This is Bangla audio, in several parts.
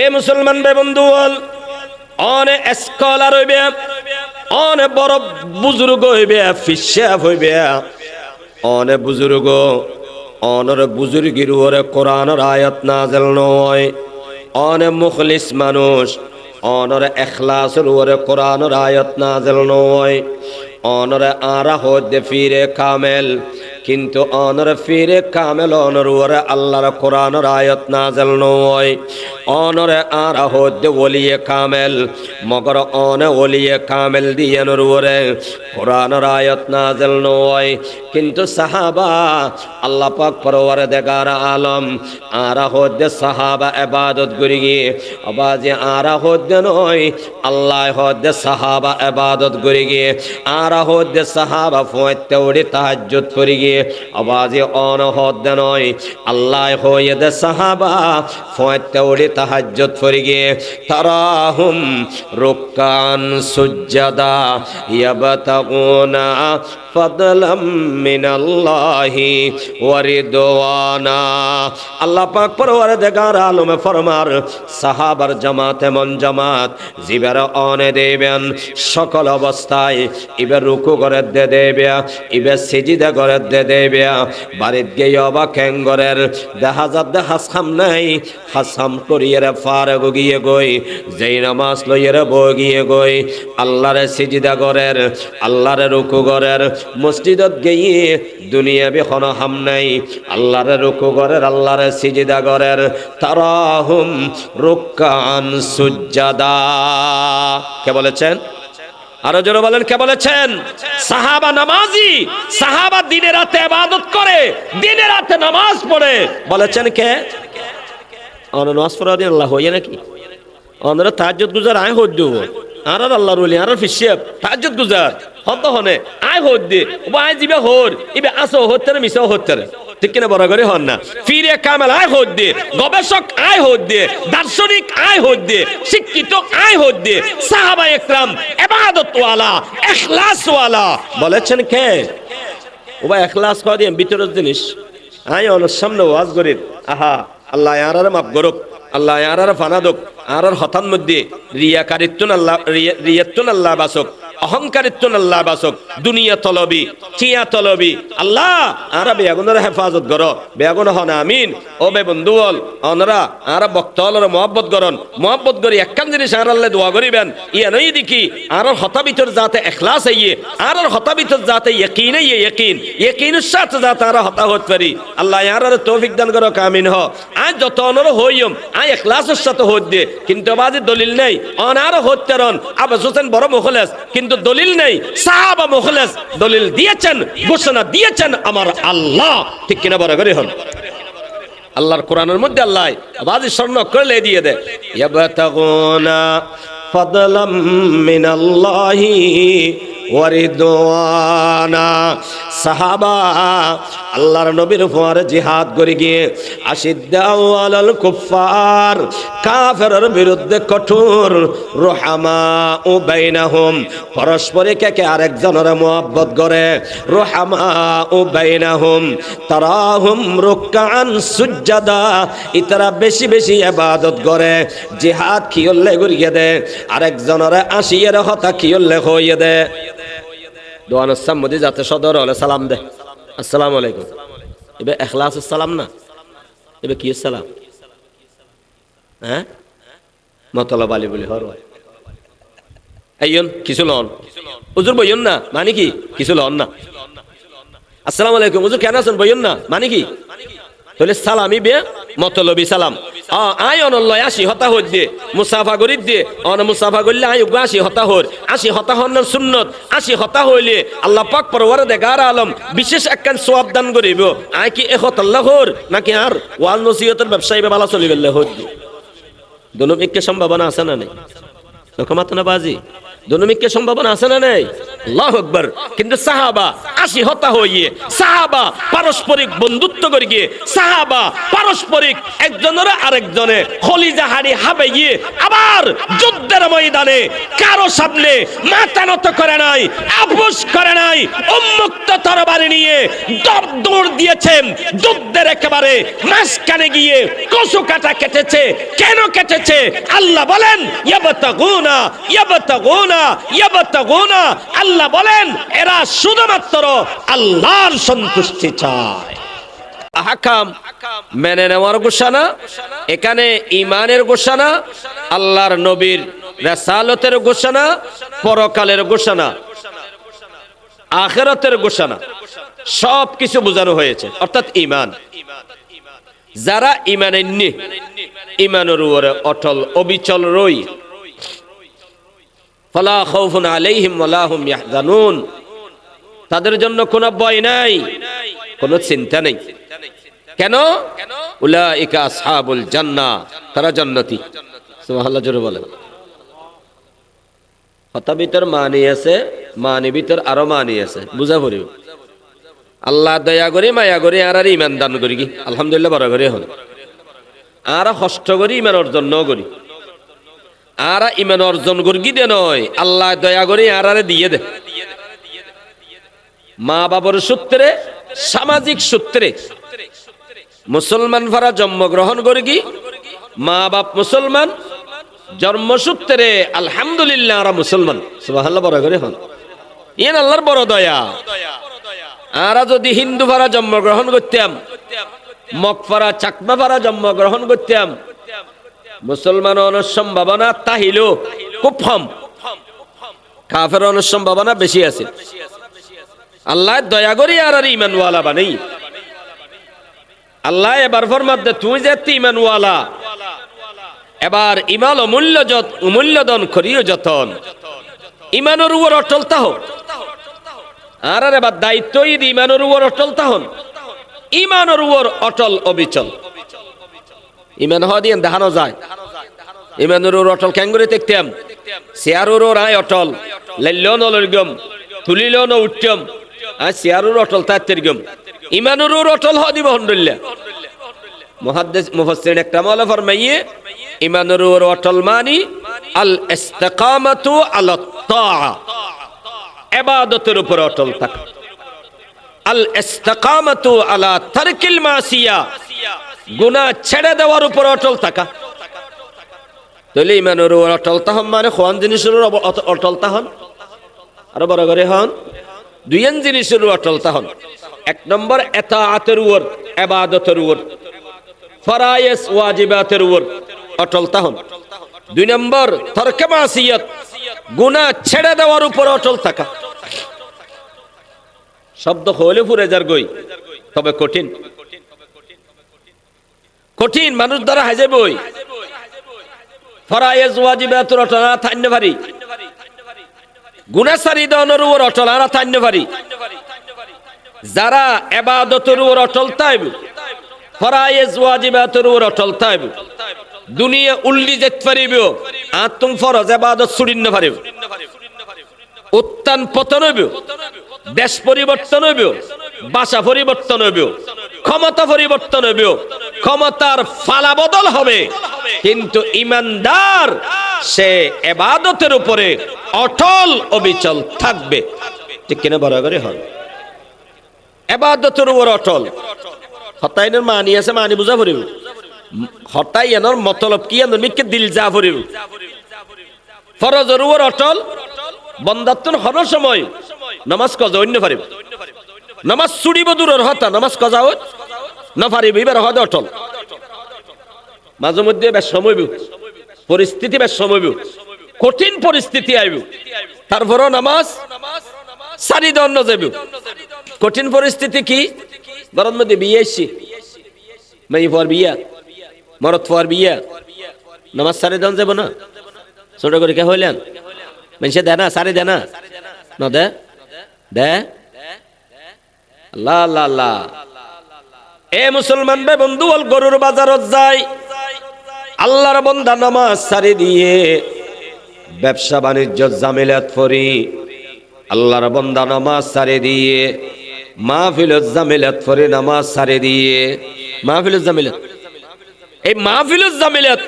এ মুসলমান ভাই বন্ধু বল, অনেক স্কলার হইবে, অনেক বড় বুজুর্গ হইবে, ফিসাব হইবে, অনেক বুজুর্গ, অনর বুজুর্গির উপরে কোরআনের আয়াত নাযিল নয়। অনেক মুখলিস মানুষ, অনর ইখলাসের উপরে কোরআনের আয়াত নাযিল নয়। অনরে আরা হদে ফিরে কামেল, কিন্তু অনর ফিরে কামেল অনর উপরে আল্লাহর কোরআনের আয়াত নাযিল নয়। অনরে আরা হদে ওলিয়ে কামেল, মগর অনে ওলিয়ে কামেল দিয়েনর উপরে কোরআনের আয়াত নাযিল নয়। কিন্তু সাহাবা আল্লাহ পাক পরওয়ারদিগার আলম আরা হদে সাহাবা ইবাদত করি গিয়ে আবাজে আরা হদে নয়, আল্লাহ হদে সাহাবা ইবাদত করি গিয়ে আরা হদে সাহাবা ফয়তে উড়ে তাহাজ্জুদ করি গিয়ে আবাজে অন হদে নয়, আল্লাহ হদে সাহাবা ফয়তে উড়ে তাহাজ্জুদ করি গিয়ে তারাহুম রুকান সুজ্জাদা ইয়াবতাগুনা ফাদলাম মিনাল্লাহি ওয়া রিদওয়ানা। আল্লাহ পাক পরওয়ারদিগার আলমে ফরমার সাহাবার জামাত এমন জামাত জিবের অনে দেবেন সকল অবস্থায়, ইবে রুকু করে দেবে, ইবে সিজদা করে দেবে, বাড়িত গিয়ে অবা ক্যাঙ্গরের দেখা যাত হাসাম নাই, হাসাম করিয়ে ফারে গিয়ে গই, যেই নামাজ লইয়ে বগিয়ে গই আল্লাহরে সিজদা করের, আল্লাহরে রুকু করের, মসজিদত গিয়ে দুনিয়া বেখন হাম নাই, আল্লাহরে রুকু করের, আল্লাহরে সিজদা করের, তারাহুম রুকান সুজ্জাদা। কে বলেছেন? আরো জোরে বলেন, কে বলেছেন? সাহাবা নামাজি, সাহাবা দিনে রাতে ইবাদত করে, দিনে রাতে নামাজ পড়ে। বলেছেন কে? অন নামাজ পড়া দিয়ে আল্লাহ হইয়া নাকি? অনরা তাহাজ্জুদ গুজার আয় হদ দেব, আর আল্লাহর ওলি আর ফিসিয়াব তাহাজ্জুদ গুজার হদ হনে আয় হদ দে ও আয় জিবে হর ইবে আসো হত্তরে মিসাও হত্তরে, ঠিক কিনা? বড় করে হন না। ফিরে কামেল আয় হদ দে, গবেষক আয় হদ দে, দার্শনিক আয় হদ দে, শিক্ষিত আয় হদ দে, সাহাবা একরাম ইবাদত ওয়ালা ইখলাস ওয়ালা। বলেছেন কে? ও ভাই ইখলাস করা দিয়ে ভিতরের জিনিস আয় অন সামনে ওয়াজ করির, আহা আল্লাহ ইয়ারারে মাফ করুক, আল্লাহ ইয়ারারে ফানা দোক, আর হঠাৎ মধ্যে রিয়াকারিত্বন আল্লাহ রিয়াত্বন আল্লাহ বাসক, অহংকারিত্বন আল্লাহ বাসক, দুনিয়া তলবি চিয়া তলবি আল্লাহ আর বেগুনের হেফাজত কর, বেগুন হন আমিন। ও বে বন্ধু বল অনরা আর বক্তলর মহব্বত করন, মহব্বত করি একখান জিনিস আর আল্লাহ দোয়া করিবেন, ইয়া নই দেখি আর হতা ভিতর যাতে এখলাস আইয়ে, আর হতা ভিতর যাতে ইয়াকিন আইয়ে, ইয়াকিন ইয়াকিনের সাথে যাতে আর হতা হতে পারি। আল্লাহ আর তৌফিক দান করো, আমিন। হ আজ যত অনর হইম আয় এখলাসের সাথে হত দে, কিন্তু বাজে দলিল নেই অনার হত্যারন আবাস হোসেন বড় মুখলেস, কিন্তু দলিল নেই। সাহাবা মুখলেস দলিল দিয়েছেন, ঘোষণা দিয়েছেন আমার আল্লাহ, ঠিক কিনা? বড় করে হন আল্লাহর কোরআনের মধ্যে আল্লাহ বাজি স্বর্ণ করলে দিয়ে দেয়, ইয়াবতাগুনা ফাদলাম মিনাল্লাহি ওয়া রিদওয়ানা। সাহাবা আল্লাহর নবীর উপর জিহাদ করে গিয়ে আশিদ্দাউ আলাল কুফার, কাফেরের বিরুদ্ধে কঠোর, রুহামাউ বাইনাহুম পরস্পরে কে আরেকজনের মুহাব্বত করে, রুহামাউ বাইনাহুম তারাহুম রুকআন সুজ্জাদা, ইতারা বেশি বেশি ইবাদত করে, জিহাদ কিয়লে করিয়ে দে, আরেকজনের আসিয়ের হতা কিয়লে হইয়ে দে। দোয়ান সামদি যাতে সদর হলে সালাম দে, আসসালামু আলাইকুম, এবে ইখলাসুস সালাম না, এবে কি সালাম? হ্যাঁ মতলব আলী বলি হর আইয়ন কিছু লন হুজুর বইয়ন না, মানে কি? কিছু লন না। আসসালামু আলাইকুম হুজুর কেন আছেন বইয়ন না, মানে কি? তাহলে সালামি বে মতলবি সালাম। আয় অনল্লয় আসি হতা হর দিয়ে মুসাফা করি দিয়ে অন মুসাফা করলে আয় আসি হতা হর, আসি হতা হন্নার সুন্নত, আসি হতা হইলে আল্লাহ পাক পরওয়ারদিগার আলম বিশেষ একখান সওয়াব দান করিব। আয় কি এ হতাল্লাহ হর নাকি আর ওয়াল নসিহতের ব্যবসায়ী ভালো চলি গেলে হর দিয়ে? দনমিককে সম্ভাবনা আছে না নেই? নকমাত না বাজি দনমিককে সম্ভাবনা আছে না নেই? আল্লাহু আকবার। কিন্তু সাহাবা আসি হতা হইয়ে, সাহাবা পারস্পরিক বন্ধুত্ব করে গিয়ে, সাহাবা পারস্পরিক একজনের আরেকজনে খলিজা হাড়ি হাবে গিয়ে আবার যুদ্ধের ময়দানে কারো সামনে মাথা নত করে নাই, আপোষ করে নাই, উন্মুক্ত তরবারি নিয়ে দৌড় দিয়েছেন যুদ্ধের একেবারে মাঝখানে গিয়ে কচু কাটা কেটেছে। কেন কেটেছে? আল্লাহ বলেন ইয়াবতাগুনা ইয়াবতাগুনা ইয়াবতাগুনা, আল্লাহ বলেন এরা শুধুমাত্র আল্লাহর সন্তুষ্টি চায়। আহকাম মেনে নেওয়ার ঘোষণা, এখানে ঈমানের ঘোষণা, আল্লাহর নবীর রাসালতের ঘোষণা, পরকালের ঘোষণা, আখিরাতের ঘোষণা, সব কিছু বোঝানো হয়েছে। অর্থাৎ ঈমান, যারা ঈমানের নি, ঈমানের উপরে অটল অবিচল রই, ফালা খাউফুন আলাইহিম ওয়ালা হুম ইয়াহজানুন, তাদের জন্য কোনো ভয় নাই, কোনো চিন্তা নেই। কেন? উলাইকা আসহাবুল জান্নাহ, তারা জান্নাতি। সুবহানাল্লাহ, জোরে বলেন। কথা ভিতর মানি আছে, মানি ভিতর আরো মানি আছে, বুঝা পড়িব। আল্লাহ দয়া করি মায়া করি আর ঈমান দান করি কি আলহামদুলিল্লাহ বড় করে হন। আর কষ্ট করি ঈমান অর্জন ন করি, আর ঈমান অর্জন করি দে নয়, আল্লাহ দয়া করি আর দিয়ে দে। মা বাবার সূত্রে, সামাজিক সূত্রে মুসলমান ফারা জন্মগ্রহণ করি কি, মা বাপ মুসলমান, জন্মসূত্রে আলহামদুলিল্লাহ আর মুসলমান। সুবহানাল্লাহ বড় করে হন। ইয়েন আল্লাহর বড় দয়া। আর যদি হিন্দু ফারা জন্মগ্রহণ করতাম, মগফারা চাকমা ফারা জন্মগ্রহণ করতাম, মুসলমান অনেক সম্ভাবনা তাহিল খুব কম, কাফের অনেক সম্ভাবনা বেশি আছে। আল্লাহ দয়া করি আর ঈমানওয়ালা বানাই। আল্লাহ এবার ফরমাতে তুই যে ঈমানওয়ালা, এবার ঈমান অমূল্যদন করিও যতন, ঈমানের উপর অটল তাহ। আর এবার দায়িত্ব ঈদ ঈমানের উপর অটল তাহন, ঈমানের উপর অটল অবিচল। ঈমান হওয়া দিয়ে দেখানো যায়। ঈমানের উপর অটল ক্যাঙ্গুরে দেখতাম, চেয়ারের রায় অটল, লাইলেও নলরগম, তুলিলেও ন উঠম, আর চেয়ারের অটল তার গম। ঈমানের উপর অটল হওয়া দিব আলহামদুলিল্লাহ। মুহাদ্দিস মুফাসসির একটা মাওলা ফরমাইয়ে, ঈমানের উপর অটল মানি আল ইস্তিকামাতু আলা তাআ, ইবাদতের উপর অটল থাকা। আল ইস্তিকামাতু আলা তারকিল মাসিয়া, গুনাহ ছেড়ে দেওয়ার উপর অটল থাকা। তাহলে ঈমানের উপর অটল তাহন মানে কোন জিনিসের উপর অটল তাহন? আরো বড় করে হন। দুইন জিনিসের উপর অটল তাহন। এক নম্বর ইতাআতের উপর, ইবাদতের উপর, ফরায়েজ ওয়াজিবাতের উপর অটল তাহন। দুই নম্বর তরকে মাসিয়াত, গুনাহ ছেড়ে দেওয়ার উপর অটল থাকা। শব্দ হলে ফুরে যার গই, তবে কঠিন, কঠিন মানুষ দ্বারা হাজে বই। ফরায়েজ ওয়াজিবাতের অটল না থাইনে পারি, গুনাহ সারি দেওয়ার উপর অটল না থাইনে পারি। যারা ইবাদতের উপর অটল তাইব, ফরায়েজ ওয়াজিবাতের উপর অটল তাইব, দুনিয়া উল্লি যেতে পারিব, আর তুমি ফরজ ইবাদত ছুড়িন না পারিব। উত্থান পতন হইব, দেশ পরিবর্তন হইব, ভাষা পরিবর্তন হইব, ক্ষমতা পরিবর্তন হইব, ক্ষমতার ফালা বদল হবে, কিন্তু ঈমানদার সে ইবাদতের উপরে অটল অবিচল থাকবে। ঠিক কিনা বড় করে হন। ইবাদতের উপর অটল। হতাইনের মানি আছে, মানি বুঝা পড়িব। হতাইনের মতলব কি আনন্দ মিকে দিল যা পড়িব। ফরজের উপর অটল, বন্দাত্তন হর সময় নামাজ কজা অন্য পারিব। নামাজ ছুড়িব দূরের হতা, নামাজ কজা না পারিব, এবার হদ অটল। মাঝে মধ্যে বেশ সময় পরিস্থিতি, বেশ সময় কঠিন পরিস্থিতি আইব, তারপরও নামাজ সারি দণ্ড যাব। কঠিন পরিস্থিতি কি? বরং মধ্যে বিয়ে এসছি, মেয়ে পর বিয়া, মরদ পর বিয়া, নামাজ সারি দন যাব না। ছোট করে কে হইলেন মানুষে দে না, সারি দে না, ন দে দে আল্লাহ আল্লাহ আল্লাহ। এ মুসলমান বে বন্ধু, বল গরুর বাজারত যায়, আল্লাহর বান্দা নামাজ সারি দিয়ে ব্যবসা বাণিজ্য জামেলাত পরি, আল্লাহর বান্দা নামাজ ছাড়ে দিয়ে মাহফিলুজ জামিলাত পড়ে নামাজ ছাড়ে দিয়ে মাহফিলুজ জামিলাত এই মাহফিলুজ জামিলাত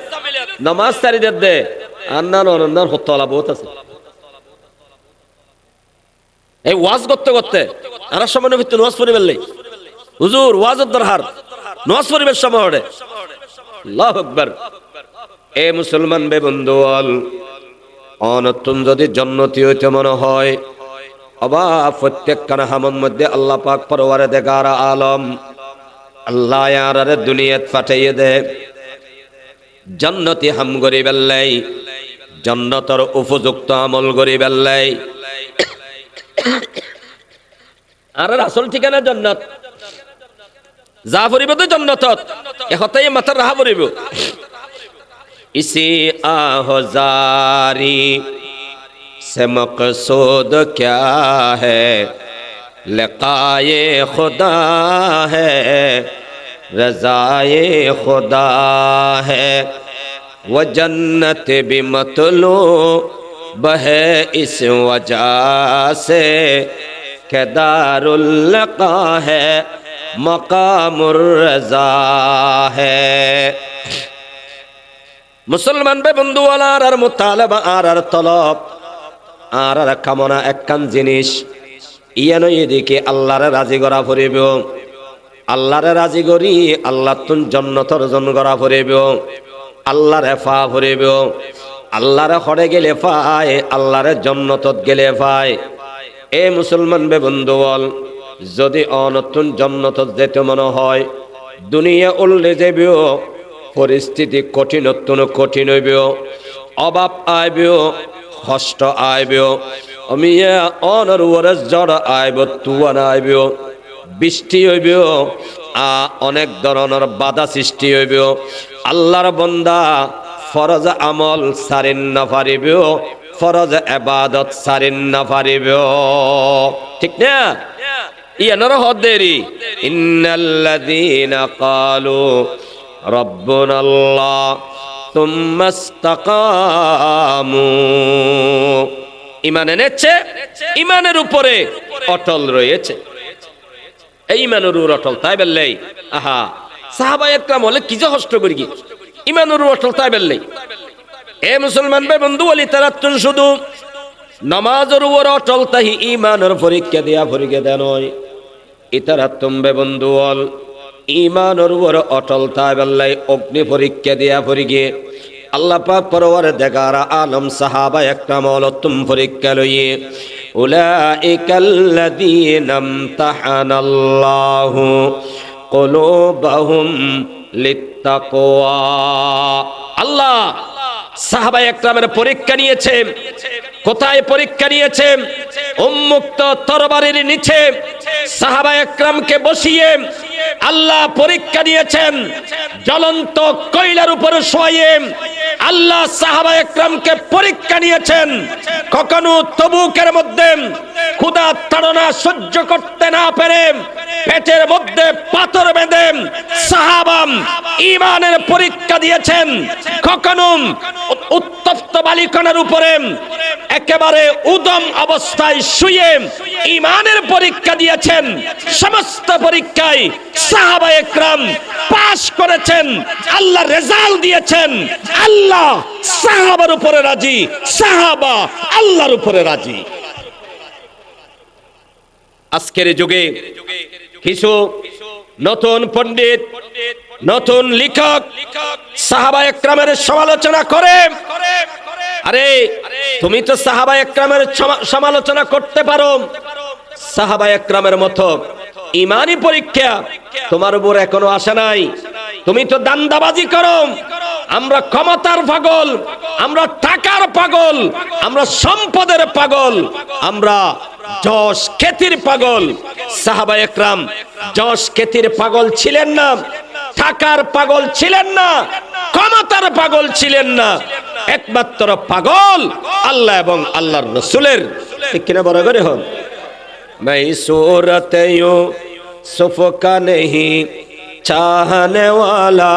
নামাজ ছাড়ে দে আন্নান অনন্দান হতলা বহুত আছে এই ওয়াজ করতে করতে আর সময় নবী নামাজ পড়ে বললে হুজুর ওয়াজের দরকার নামাজ পড়িবার সময় ওঠে আল্লাহু আকবার এ মুসলমান বে বন্ধুল অনতুন যদি জান্নাতি হইতে মনে হয় অবা প্রত্যেক কানা হামন মধ্যে আল্লাহ পাক পরওয়ারদিগার আলম আল্লাহ ইয়ারে দুনিয়াত পাঠাইয়ে দে জান্নাতি হাম গরি বেল্লাই জান্নাতের উপযুক্ত আমল গরি বেল্লাই আর আসল ঠিকানা জান্নাত যা পড়িব তো জান্নাতত এখতাই মাথার রাহা পড়িব इसी आहोजारी से मकसूद क्या है लिकाए खुदा है रज़ाए खुदा है व जन्नत भी मतलूब है इस वजह से के दारुल लिका है मकामुर रज़ा है মুসলমান বে বন্ধুওয়ালার আর মুতালাবা আর তলব আর কামনা একখান জিনিস ইয়ানো এদিকে আল্লাহরে রাজি করা পড়িব আল্লাহরে রাজি করি আল্লাহ তুন জান্নাত অর্জন করা পড়িব আল্লাহরে ফা পড়িব আল্লাহরে হড়ে গেলে পায় আল্লাহরে জান্নাতত গেলে পায় এ মুসলমান বে বন্ধুওয়াল যদি অনতুন জান্নাতত যেতে মনে হয় দুনিয়া উল্লে যাবেও পরিস্থিতি কঠিনত্বন কঠিন হইব অভাব আইব কষ্ট আইব অমিয়া অনর ওরস জড় আইব তুয়ান আইব বৃষ্টি হইব অনেক ধরনের বাধা সৃষ্টি হইব আল্লাহর বান্দা ফরজ আমল সারিন না পারিব ফরজ ইবাদত সারিন না পারিব ঠিক না ইয়ানর হদেরি ইন্নাল্লাযীনা ক্বালু রব্বুনা আল্লাহ তুম্মা ইসতাকামু ঈমান এনেছে ঈমানের উপরে অটল রয়েছে এই ঈমানের উপর অটল তাই বললেই আহা সাহাবায়ে একরাম বলে কি যে কষ্ট করি কি ঈমানের উপর অটল তাই বললেই এ মুসলমান ভাই বন্ধু বলি তারা তুন শুধু নামাজের উপর অটল তাই ঈমানের পরীক্ষা দেয়া নয় ইতারা তুমি বন্ধু বল ঈমানের উপর অটল তাই বললেই অগ্নি পরীক্ষা দেয়া পরীক্ষা আল্লাহ পাক পরওয়ারদিগার আলম সাহাবা একরাম তুম পরীক্ষা লইয়ে উলাইকাল্লাযীনা ইমতাহানাল্লাহু কুলুবাহুম লিত্তাকওয়া আল্লাহ সাহাবা একরামের পরীক্ষা নিয়েছে কোথায় পরীক্ষা নিয়েছে উন্মুক্ত তরবারির নিচে সাহাবা একরামকে বসিয়ে আল্লাহ পরীক্ষা নিয়েছেন জ্বলন্ত কয়লার উপর শোয়ে আল্লাহ সাহাবা একরামকে পরীক্ষা নিয়েছেন কখনো তবুকের মধ্যে ক্ষুধা তাড়না সহ্য করতে না পেরে পেটের মধ্যে পাথর বেঁধে সাহাবা ঈমানের পরীক্ষা দিয়েছেন কখনো উত্তপ্ত বালিকণার উপরে একেবারে উদম অবস্থায় শুয়ে ঈমানের পরীক্ষা দিয়েছেন সমস্ত পরীক্ষায় সাহাবা একরাম পাস করেছেন আল্লাহ রেজাল্ট দিয়েছেন আল্লাহ সাহাবার উপরে রাজি সাহাবা আল্লাহর উপরে রাজি আজকের যুগে কিছু নতুন পণ্ডিত নতুন লেখক সাহাবা একরামের সমালোচনা করে আরে তুমি তো সাহাবা একরামের সমালোচনা করতে পারো সাহাবা একরামের মতো ঈমানি পরীক্ষা তোমার উপর এখনো আসে নাই তুমি তো দান্দাবাজি করো আমরা ক্ষমতার পাগল আমরা টাকার পাগল আমরা সম্পদের পাগল আমরা যশ খ্যাতির পাগল সাহাবা একরাম যশ খ্যাতির পাগল ছিলেন না টাকার পাগল ছিলেন না ক্ষমতার পাগল ছিলেন না একমাত্র পাগল আল্লাহ এবং আল্লাহর রাসূলের ঠিক কিনা বড় করে হন मैं सूरत यूसुफ का नहीं चाहने वाला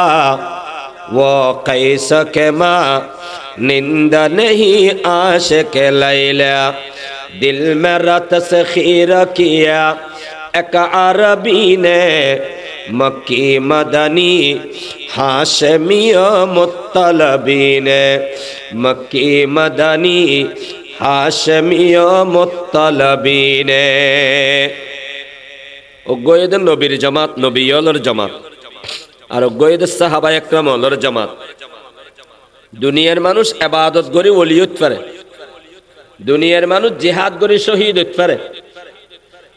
वो कैस के माँ निंदा नहीं आशिक लैला दिल मेरा तस्खीर किया एक अरबी ने मक्की मदनी हाशमी मुत्तलबी ने मक्की मदनी हाशमी मुत्तलबी ने অজ্ঞদের নবীর জামাত নবীয়লর জামাত আর অজ্ঞদের সাহাবা একরাম হলর জামাত দুনিয়ার মানুষ ইবাদত করি ওলিয়ত পারে দুনিয়ার মানুষ জিহাদ করি শহীদ হতে পারে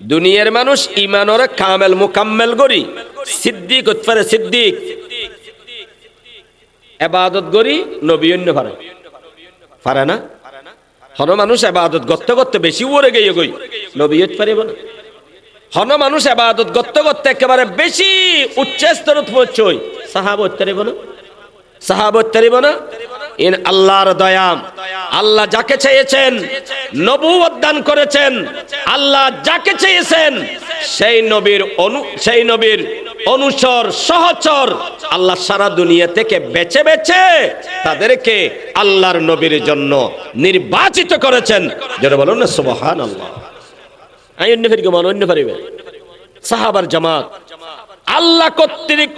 দুনিয়ার মানুষ ঈমানর কামেল মুকাম্মেল করি সিদ্দিক হতে পারে সিদ্দিক ইবাদত করি নবী অন্য পারে পারে না হন মানুষ ইবাদত করতে করতে বেশি ওরে গিয়ে গই নবী হতে পারিব না হন মানুষ ইবাদত করতে করতে একেবারে বেশি উচ্চ স্তরে পৌঁছয় সাহাবা হতে পারিব না সাহাবা হতে পারিব না ইন আল্লাহর দয়া আল্লাহ যাকে চেয়েছেন নবুয়ত দান করেছেন আল্লাহ যাকে চেয়েছেন সেই নবীর অনুসর সহচর আল্লাহ সারা দুনিয়া থেকে বেছে বেছে তাদেরকে আল্লাহর নবীর জন্য নির্বাচিত করেছেন যারা বলুন না সুবহানাল্লাহ আই অন্য ফিরকে মান অন্য পারিবে সাহাবার জামাত আল্লাহ কর্তৃক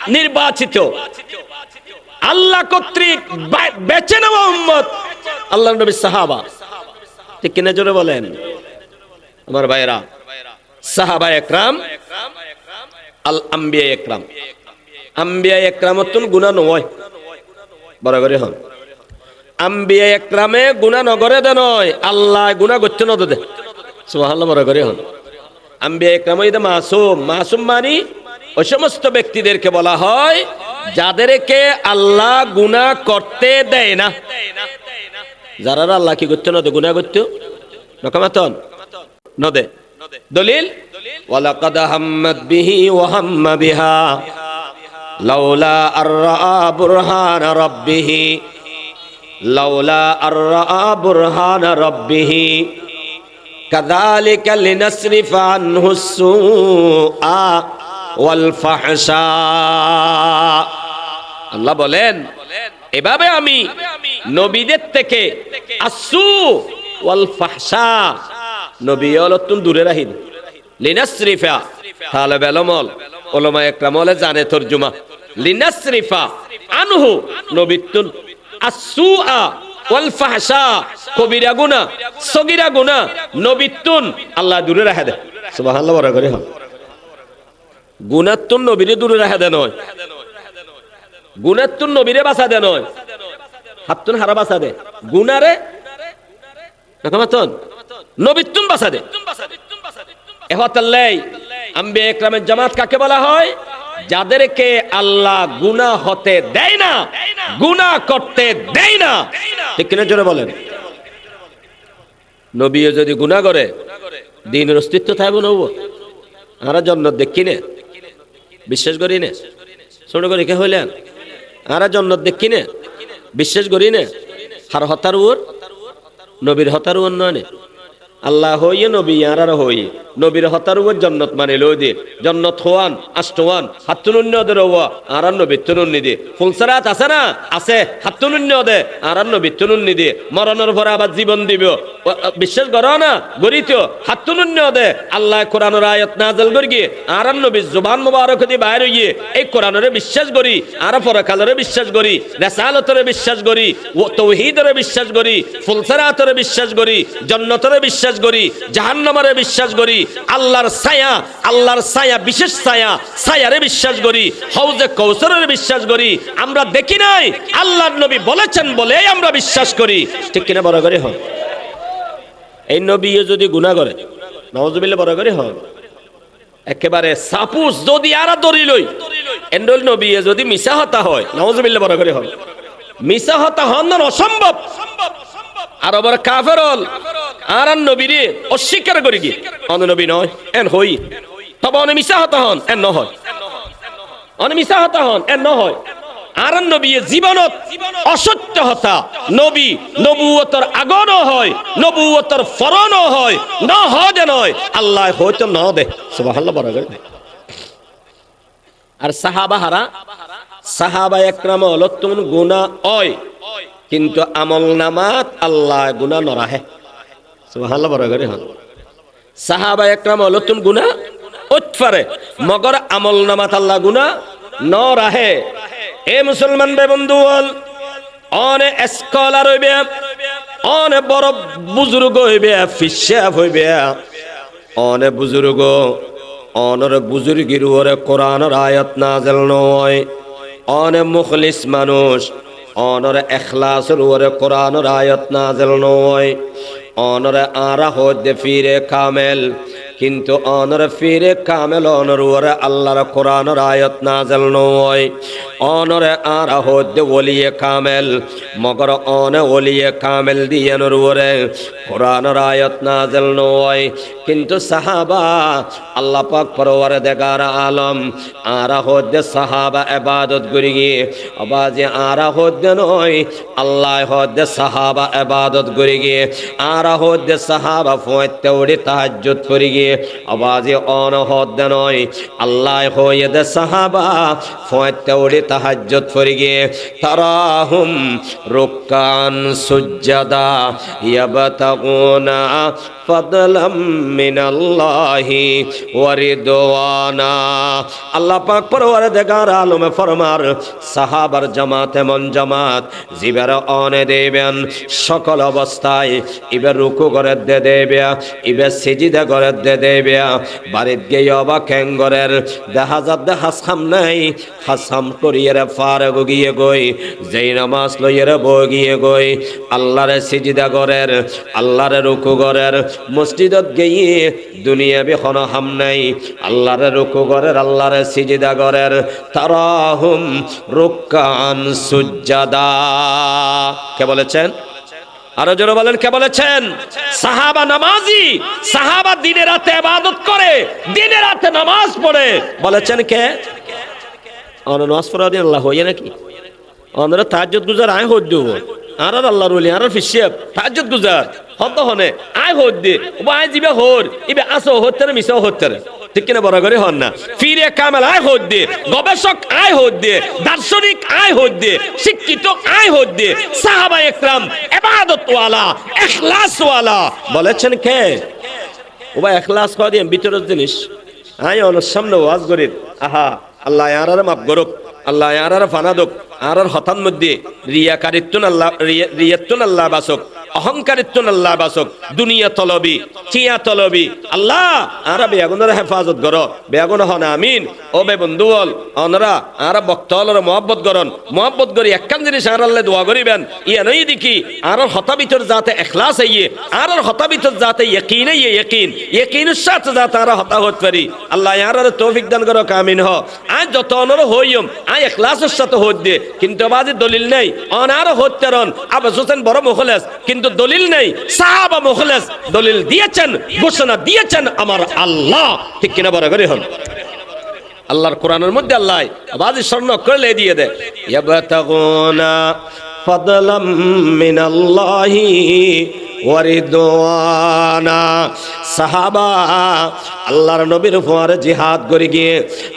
নির্বাচিত আল্লাহ কর্তৃক বেছে নেওয়া উম্মত আল্লাহর নবী সাহাবা ঠিক কিনা জোরে বলেন আমার ভাইরা সাহাবা একরাম আল আম্বিয়া একরাম আম্বিয়া একরামতুন গুনাহ নয় বড় করে হন আম্বিয়া একরামে গুনাহ নগরে দে নয় আল্লাহ গুনাহ করতে ন দে সুবহানাল্লাহ বড় করে হন আম্বিয়া একরাম ইদা মাসুম মাসুম মানে ওই সমস্ত ব্যক্তিদেরকে বলা হয় যাদেরকে আল্লাহ গুনাহ করতে দেয় না যারা আল্লাহ কি করতে না গুনাহ করতে নকামাতন নদে দলিল ওয়ালাকাদ হাম্মাত বিহি ওয়া হাম্মা বিহা লাউলা আররা বুরহান রাব্বিহি লাউলা আররা বুরহান রাব্বিহি কাযালিকা লিনাসরিফা আনহু সুআ ওয়াল ফাহশা আল্লাহ বলেন এভাবে আমি নবীদের থেকে আসু ওয়াল ফাহশা নবীয়লতুন দূরে রাখি লিনাসরিফা তাহলে বেলমল উলামা একরামলে জানে তরজমা লিনাসরিফা আনহু নবীতুন আসুআ ওয়াল ফাহশা কবিরা গুনাহ সগীরা গুনাহ নবীতুন আল্লাহ দূরে রাখে দেয় সুবহানাল্লাহ বড় করে হয় গুনাতুন নবীরে দূরে রাখা দেয় নয় গুনাতুন নবীরে বাঁচা দেয় নয় হাতুন হারা বাঁচা দেয় গুনারে নকামাতন নবীতুন বাঁচা দেয় এহতাল্লাই আম্বিয়া একরামের জামাত কাকে বলা হয় যাদেরকে আল্লাহ গুনাহ হতে দেয় না গুনাহ করতে দেয় না ঠিক কিনা জোরে বলেন নবী যদি গুনাহ করে দ্বীনের অস্তিত্ব থাকবে না আমরা জন্নত দেখি না বিশ্বাস করি না ছোট করে কে হইলেন আমরা জন্নত দেখি না বিশ্বাস করি না হার হতার উর নবীর হতার উর নয় আল্লাহ হইয়ে নবী আর হই নবীর হতার উর জন্নত মানে লই দিয়ে জন্নত হওয়ান আষ্টওয়ান হাতুনুন্য দের আর নবী তুনুন্নি দিয়ে ফুলসারাত আছে না আছে হাতুনুন্য দে আর নবী তুনুন্নি দিয়ে মরণের পরে আবার জীবন দিব বিশ্বাস করো না গরিত হাতুনুন্য দে আল্লাহ কোরআনের আয়াত নাযিল করি গিয়ে আর নবী জুবান মুবারক দিয়ে বাইরে গিয়ে এই কোরআনের বিশ্বাস করি আর পরকালের বিশ্বাস করি রিসালাতের বিশ্বাস করি তাওহীদের বিশ্বাস করি ফুলসারাতের বিশ্বাস করি জান্নাতের বিশ্বাস করি জাহান্নামের বিশ্বাস করি আল্লাহর ছায়া বিশেষ ছায়ারে বিশ্বাস করি হাউজে কাউসারের বিশ্বাস করি আমরা দেখি নাই আল্লাহর নবী বলেছেন বলে আমরা বিশ্বাস করি ঠিক কিনা বড় করে হয় এই নবী যদি গুনাহ করে নাউজুবিল্লাহ বড় করে হয় একেবারে সাপুস যদি আরা দরি লই এন্ডল নবী যদি মিছা হতা হয় নাউজুবিল্লাহ বড় করে হয় মিছা হতা হন অসম্ভব আর আবার কাফের হল আর নবীরে অস্বীকার করি কি অন্য নবী নয় এন হই তবে অনে মিছা হতা হন এন নহয় অনে মিছা হতা হন এন নহয় আর নবী জীবনত অসত্য হতা নবী নবুয়তর আগনও হয় নবুয়তর ফরনও হয় না হয় নয় আল্লাহ হয়তো না দে সুবহানাল্লাহ বড় করে আর সাহাবা একরাম হলো তুমি গুনাহ হয় কিন্তু আমল নামাত আল্লাহ গুনাহ নরাহে সুবহানাল্লাহ বড় করে হন সাহাবা একরাম লতুন গুনাহ উৎফারে মগর আমল নামাত আল্লাহ গুনাহ ন রাহে এ মুসলমান বে বন্ধু বল অনে স্কলার হইবে অনে বড় বুজুর্গ হইবে ফিশাব হইবে অনে বুজুর্গ অনর বুজুর্গির ওরে কোরআনের আয়াত নাযিল নয় অনে মুখলিস মানুষ অনর ইখলাসের ওরে কোরআনের আয়াত নাযিল নয় অনর আরা হদে ফিরে কামেল কিন্তু অনর ফিরে কামেল অনর ওরে আল্লাহর কোরআনের আয়াত নাযিল নয় অনর আরা হদে ওলিয়ে কামেল মগর অনে ওলিয়ে কামেল দিয়ে নর ওরে কোরআনের আয়াত নাযিল নয় কিন্তু সাহাবা আল্লাহ পাক পরওয়ারদিগার আলম আরা হদে সাহাবা ইবাদত করি গিয়ে আবাজে আরা হদে নয় আল্লাহ হদে সাহাবা ইবাদত করি গিয়ে আরা হদে সাহাবা ফয়তে ওড়ে তাহাজ্জুদ করি গিয়ে আবাজে অন হদে নয় আল্লাহ হয়ে সাহাবা ফয়তে ওড়ে তাহাজ্জুদ করি গিয়ে তারাহুম রুকান সুজ্জাদা ইয়াবতাগুনা ফাদলাম মিনাল্লাহি ওয়া রিদওয়ানা আল্লাহ পাক পরওয়ারদিগার আলমে ফরমার সাহাবার জামাত এমন জামাত জিবের অনে দেবেন সকল অবস্থায় ইবে রুকু করে দেবে ইবে সিজদা করে দেবে বাড়িত গিয়ে অবা ক্যাঙ্গরের দেখা হাসাম নাই হাসাম করিয়ে ফারগ গিয়ে গই যেই নামাজ লইয়ে বগিয়ে গই আল্লাহর সিজদা করের আল্লাহর রুকু করের মসজিদত গিয়ে দুনিয়া বেখন হাম নাই আল্লাহর রুকু করের আল্লাহর সিজদা করের তারাহুম রুকান সুজ্জাদা কে বলেছেন আরো জোরে বলেন কে বলেছেন সাহাবা নামাজি সাহাবা দিনে রাতে ইবাদত করে দিনে রাতে নামাজ পড়ে বলেছেন কে নামাজ পড়া দিন আল্লাহ হইয়া নাকি আমরা তাহাজ্জুদ গুজার আয় হদ দেব আর আল্লাহর ওলি আর ফিশিয়াব তাহাজ্জুদ গুজার হদ হনে আয় হদ দে ও আয় জিবে হর ইবে আসো হতে না মিশাও হতে ঠিক কিনা বড় করে হন না ফিরে কামেল আয় হদ দে গবেষক আয় হদ দে দার্শনিক আয় হদ দে শিক্ষিত আয় হদ দে সাহাবা একরাম ইবাদত ওয়ালা ইখলাস ওয়ালা বলেছেন কে ও ভাই ইখলাস কর দিন ভিতরের জিনিস আয় ওর সামনে ওয়াজ করির আহা আল্লাহ ইয়ারারে মাফ করুক আল্লাহ ইয়ারারে ফানাদুক আর হতান মধ্যে রিয়াতুন আল্লাহ বাসক অহংকারিত্বন আল্লাহ বাসক দুনিয়া তলবি চিয়া তলবি আল্লাহ আর বেগুনের হেফাজত করো বেগুন হন আমিন ও বে বন্ধুল অনরা আর বক্তলর মহব্বত করন মহব্বত করি একখান জিনিস আর আল্লাহ দোয়া করিবেন ইয়া নই দেখি আর হতা ভিতর যাতে ইখলাস আইয়ে আর হতা ভিতর যাতে ইয়াকিন আইয়ে ইয়াকিনের সাথে যাতে আর হতা হতে পারি আল্লাহ আর তৌফিক দান করো আমিন হ আজ যত অনর হইম আজ ইখলাসের সাথে হত দে কিন্তু বাজে দলিল নেই অনার হতে রন আবু হোসেন বড় মুখলেস কিন্তু দলিল নেই সাহাবা মুখলেস দলিল দিয়েছেন ঘোষণা দিয়েছেন আমার আল্লাহ ঠিক কিনা বড় করে হন আল্লাহর কোরআনের মধ্যে আল্লাহ বাজি স্বর্ণ করলে দিয়ে দেয় ইয়াবতাগুনা ফাদলাম মিনাল্লাহি ওয়া রিদওয়ানা সাহাবা আল্লাহর নবীর উপর জিহাদ করে গিয়ে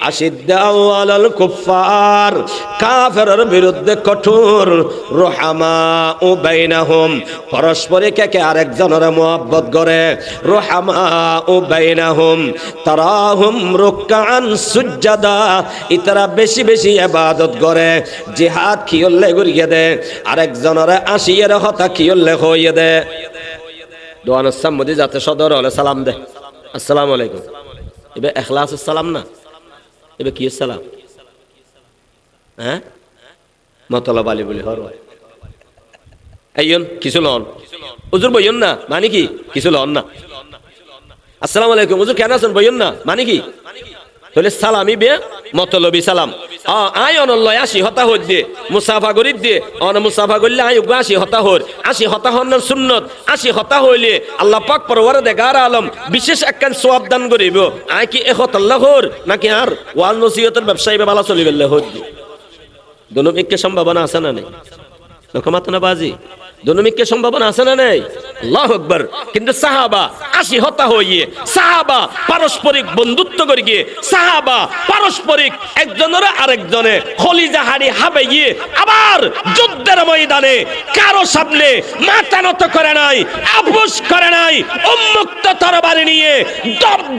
আশিদ্দাউ আলাল কুফার কাফেরের বিরুদ্ধে কঠোর রুহামাউ বাইনাহুম পরস্পরে কে আরেকজনের মহব্বত করে রুহামাউ বাইনাহুম তারাহুম রুকআন সুজ্জাদা ইতারা বেশি বেশি ইবাদত করে জিহাদ কিয়লে করিয়ে দে আরেকজনের আসিয়ের হতা কিয়লে হইয়ে দে দোয়ানের সামনে যাতে সদর হলে সালাম দে আসসালামু আলাইকুম এবে ইখলাস সালাম না এবে কি সালাম হ্যাঁ মতলব আলী বলি হর আইয়ন কিছু লন হুজুর বইয়ন না মানে কি কিছু লন না আসসালামু আলাইকুম হুজুর কেন আছেন বইয়ন না মানে কি তাহলে সালামি বে মতলবি সালাম আয় অনল্লয় আসি হতা হত দিয়ে মুসাফা গরিব দিয়ে অন মুসাফা করলে আয় আসি হতা হর আসি হতা হন্নর সুন্নত আসি হতা হইলে আল্লাহ পাক পরওয়ারদিগার আলম বিশেষ একখান সওয়াব দান করিব আয় কি এখত আল্লাহ হর নাকি আর ওয়াল নসিহতের ব্যবসায়ী ভালো চলি গেলে হত দোনো এককে সম্ভাবনা আছে না নেই নকমাত না বাজি দুর্নীতির সম্ভাবনা আছে না নেই? আল্লাহু আকবার। কিন্তু সাহাবা আসি হতা হইয়ে, সাহাবা পারস্পরিক বন্ধুত্ব করে গিয়ে, সাহাবা পারস্পরিক একজনের আরেকজনে খলিজা হাড়ি হাবে গিয়ে আবার যুদ্ধের ময়দানে কারো সামনে মাথা নত করে নাই, আপোষ করে নাই, উন্মুক্ত তরবারি নিয়ে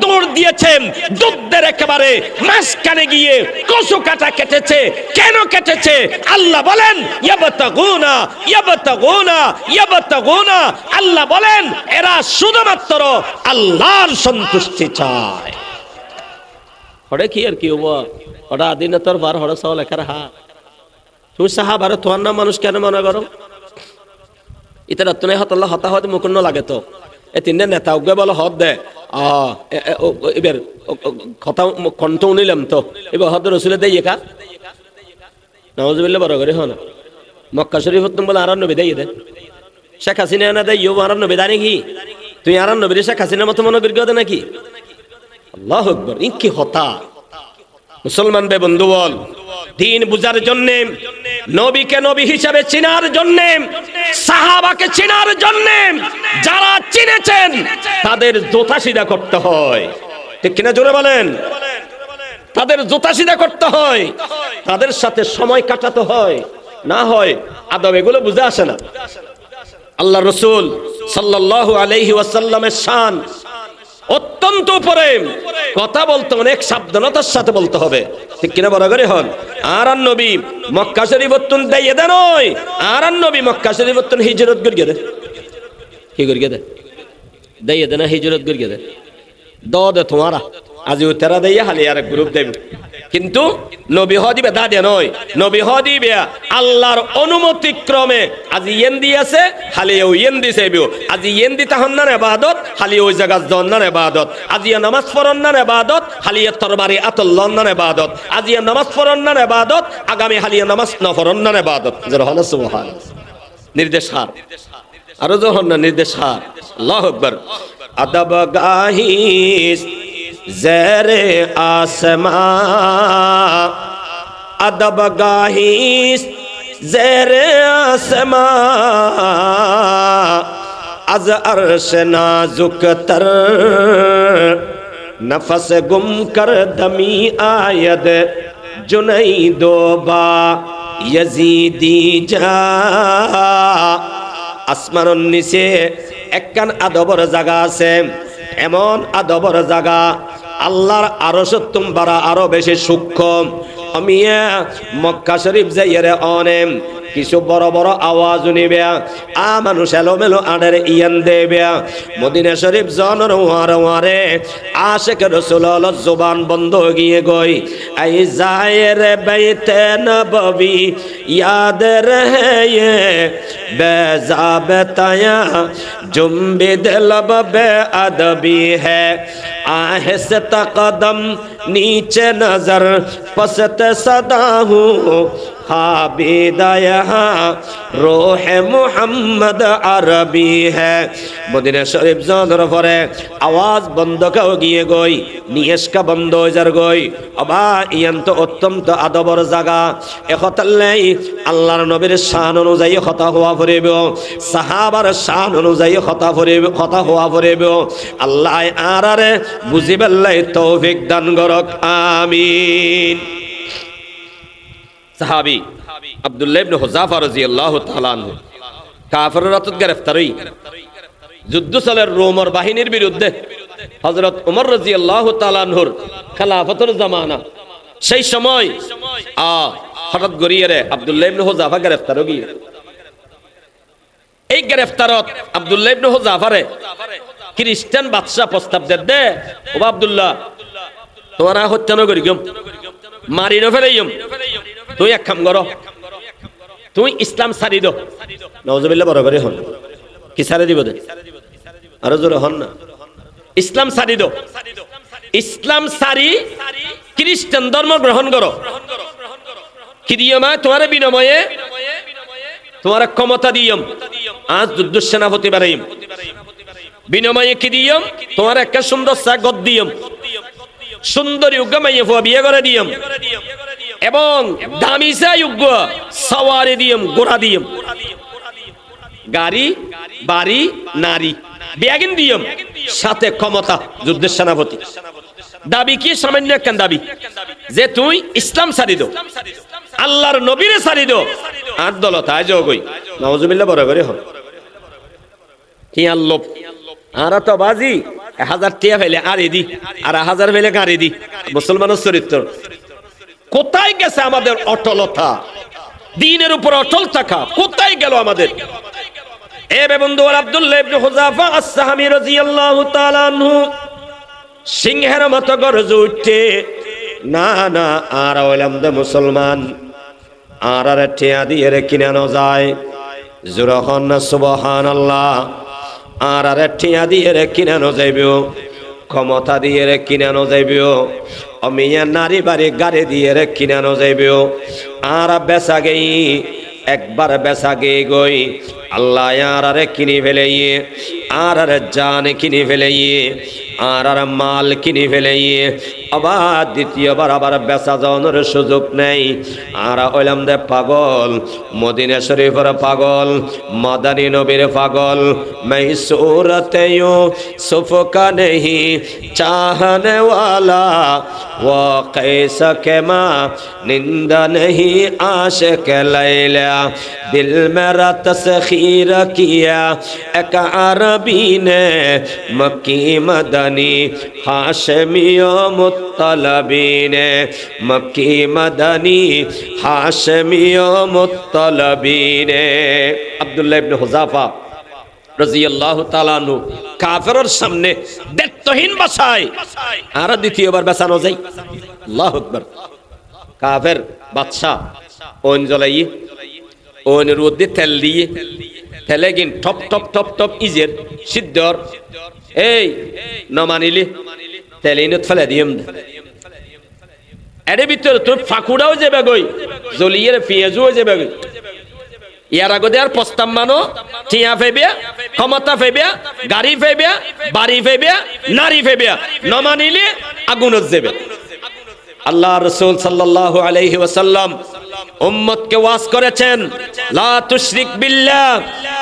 দৌড় দিয়েছেন, যুদ্ধের একেবারে মাঝখানে গিয়ে কচু কাটা কেটেছে। কেন কেটেছে? আল্লাহ বলেন ইয়াবতাগুনা ইয়াবতাগুনা ইয়াবতাগুনা, আল্লাহ বলেন এরা শুধুমাত্র আল্লাহর সন্তুষ্টি চায়। হড়ে কি আর কি হবো, ওটা আদিন তোর বার হড়ে সব লেখার হা তুমি সাহাবারে তোমার নাম মানুষ কেন মনে করো? ইতারা তুমি হতল্লা হতা হতে মুকুন্ন লাগে তো এ তিনটে নেতা উগে বলো হদ দে এবার কথা কণ্ঠ নিলাম তো এবার হদ রসুলে দেই একা নওয়াজুবিল্লাহ বড় করে হন মক্কা শরীফ তুমি বলে আর নবী দেই দে শেখ হাসিনা না দেয় ইউ আর নবী দানি কি তুই আর নবীর শেখ হাসিনার মতো মনে করি দে নাকি? আল্লাহু আকবার। ই কি হতা মুসলমান বে বন্ধু বল, দিন বুঝার জন্য, নবীকে নবী হিসাবে চিনার জন্য, সাহাবাকে চিনার জন্য যারা চিনেছেন তাদের জোতা সিধা করতে হয়। ঠিক কিনা জোরে বলেন? তাদের জোতা সিধা করতে হয়, তাদের সাথে সময় কাটাতে হয়, না হয় আদব এগুলো বুঝে আসে না। আল্লাহ রাসূল সাল্লাল্লাহু আলাইহি ওয়াসাল্লামের শান অত্যন্ত উপরে, কথা বলতে অনেক সাবধানতার সাথে বলতে হবে। ঠিক কিনা বড় করে হন। আর নবী মক্কা শরীফ তুন দেয় দে নয়, আর নবী মক্কা শরীফ তুন হিজরত করিয়ে দে। কি করিয়ে দে? দেয় দে না হিজরত করিয়ে দে। দে তোমারা আজি তেরা দেয়া হালি আর গ্রুপ দেবে, কিন্তু নবী হদিবে দা দে নয়, নবী হদিবে আল্লাহর অনুমতি ক্রমে আজি ইয়েন দিয়েছে হালি ও ইয়েন দিছে বিও আজি ইয়েন দিতে হন্নার ইবাদত হালি ওই জায়গা জন্নার ইবাদত, আজি নামাজ পড়ন্নার ইবাদত হালি তরবারি আতল্লাহর ইবাদত, আজি নামাজ পড়ন্নার ইবাদত আগামী হালি নামাজ না পড়ন্নার ইবাদত। যারা সুবহানাল্লাহ নির্দেশ হার আর যখন না নির্দেশ হার। আল্লাহু আকবার। আদব গাহিস ज़ेरे आसमां, अदब गाहिस ज़ेरे आसमां, अज अर्श नाजुक तर नफस गुम कर दमी आयद जुनई दोबा यजीदी जा। আসমানের নিচে একখান আদবর জায়গা আছে, এমন আদবর জায়গা আল্লাহর আরশ তুমবারা আরো বেশি সূক্ষ্ম। আমি মক্কা শরীফ যাইরে অনেম কিছু বড় বড় আওয়াজ নিবে, মানুষ এলোমেলো আডের ইয়ান দেবে। মদিনা শরীফ জনর ওয়ারে আশিক রাসূল জবান বন্ধ গিয়ে গই আই জায়ের বাইতে নববী याद रहे ये बेज़ाबताया जुम्बिद लब बेअदबी है आहिस्ता कदम नीचे नजर पसत सदा हूँ हाबिदा यहाँ रोह मुहम्मद अरबी है। मदीना शरीफ जाনোর পরে আওয়াজ বন্ধ কাও গিয়ে গই নিয়েশকা বন্ধ হয়ে যার গই অবা ইয়ান তো অত্যন্ত আদবর জায়গা। একতাল্লাই আল্লাহর নবীর শান অনুযায়ী কথা হওয়া পড়িব, সাহাবার শান অনুযায়ী কথা হওয়া পড়িব। আল্লাহ আরারে বুঝিবেল্লাই তৌফিক দান করক, আমিন। সাহাবী আব্দুল্লাহ ইবনে হুযাফা রাদিয়াল্লাহু তাআলা আনহু কাফেররা তো গ্রেফতার হই যুদ্ধ চলে রোমর বাহিনীর বিরুদ্ধে। হযরত ওমর রাদিয়াল্লাহু তাআলা আনহুর খেলাফতের জামানা, সেই সময় হঠাৎ গড়িয়ে আব্দুল্লাহ ইবনে হুযাফা গ্রেফতার হয়ে গিয়ে এই গ্রেফতারত আব্দুল্লাহ ইবনে হুযাফারে খ্রিস্টান বাদশা প্রস্তাব দে ও আব্দুল্লাহ তোমারা হত্যা ন করি গম মারি ন ফেলাইম, তুই এক কাম করো, তুই ইসলাম সারি দো। নাউজুবিল্লাহ বড় করে হন কি সারি দিব দে আরো জোরে হন না, ইসলাম সারি দো। ইসলাম সারি খ্রিস্টান ধর্ম গ্রহণ করো। কি দিয়মা তোমার বিনিময়ে তোমার ক্ষমতা দিয়ম, আজ যুদ্ধ সেনাপতি বানাইম। বিনিময়ে কি দিয়ম? তোমার একটা সুন্দর সাগত দিয়ম, সুন্দরী উগ্গামাইয়ে ফুয়া বিয়ে করে দিয়ম, এবং দামিসা উগ্গ সাওয়ারে দিয়ম, গোড়া দিয়ম। গাড়ি, বাড়ি, নারী, বেয়াগিন দিয়ম, সাথে ক্ষমতা, যুদ্ধের সেনাপতি। দাবি কি? সামান্য একখান দাবি যে তুই ইসলাম ছাড়ি দো, আল্লাহর নবীরে ছাড়ি দো, আর দলতা আজ গই নওয়াজুবিল্লাহ বড় করে হন কি আল্লোভ। আর তো বাজি 1000 টিয়া ফেলে আর এদি, আর 1000 ফেলে গাড়ি দি। মুসলমানের চরিত্র কোথায় গেছে? আমাদের অটলতা, দ্বীনের উপর অটল থাকা কোথায় গেল আমাদের? এ বন্ধু, আব্দুল্লাহ ইবনে হুযাফা আস-সাহামী রাদিয়াল্লাহু তাআলা আনহু সিংহের মতো গর্জে উঠতে, না না আর হইলাম দে মুসলমান, আর টিয়া দিয়ে কিনানো যায়, জোরহন না সুবহানাল্লাহ। আর টিয়া দিয়ে কিনানো যাইবে, ক্ষমতা দিয়ে কিনানো যাইবে, অমিয়া নারী বাড়ি গাড়ি দিয়ে কিনানো যাইবে। আর বেচা গেই, একবার বেচা গে গই আল্লাহ আর কিনি ফেলাইয়ে, আর জান কিনি ফেলাইয়ে, আর মাল কিনি ফেলাইয়ে, আবার দ্বিতীয়বার আবার বেচা যাওয়ানোর সুযোগ নেই। আর হইলাম দে পাগল, মদিনা শরীফের পাগল, মাদানী নবীর পাগল। मैं सूरत यूसुफ का नहीं चाहने वाला, वो कैसा के माँ निंदा नहीं आशिक लैला, दिल मेरा तस्खीर किया एक अरबी ने, मक्की मदनी हाशमी मुत्तलबी ने, मक्की मदनी हाशमी मुत्तलबी ने। আব্দুল্লাহ ইবনে হুযাফা রাদিয়াল্লাহু তাআলা আনহু কাফেরের সামনে দায়িত্বহীন ভাষায় আর দ্বিতীয়বার বেচানো যায়। আল্লাহু আকবার। কাফের বাদশা ওন জ্বলাইয়ে, ওন রোদে তেল দিয়ে, তেলে গিন টপ টপ টপ টপ ইজের সিদ্ধর, এই নমানিলে তেলিনত ফেলে দিম, এর ভিতরে তোর ফাকুড়াও যাবে গই, জ্বলিয়ে পেঁয়াজও যাবে গই। ইয়ার আগতে আর প্রস্তাব মানো, টিয়া ফেবে, ক্ষমতা ফেবে, গাড়ি ফেবে, বাড়ি ফেবে, নারী ফেবে, নমানিলে আগুনত যাবে। আল্লাহ রাসূল সাল্লাল্লাহু আলাইহি ওয়াসাল্লাম উম্মতকে ওয়াজ করেছেন, লা তুশরিক বিল্লাহ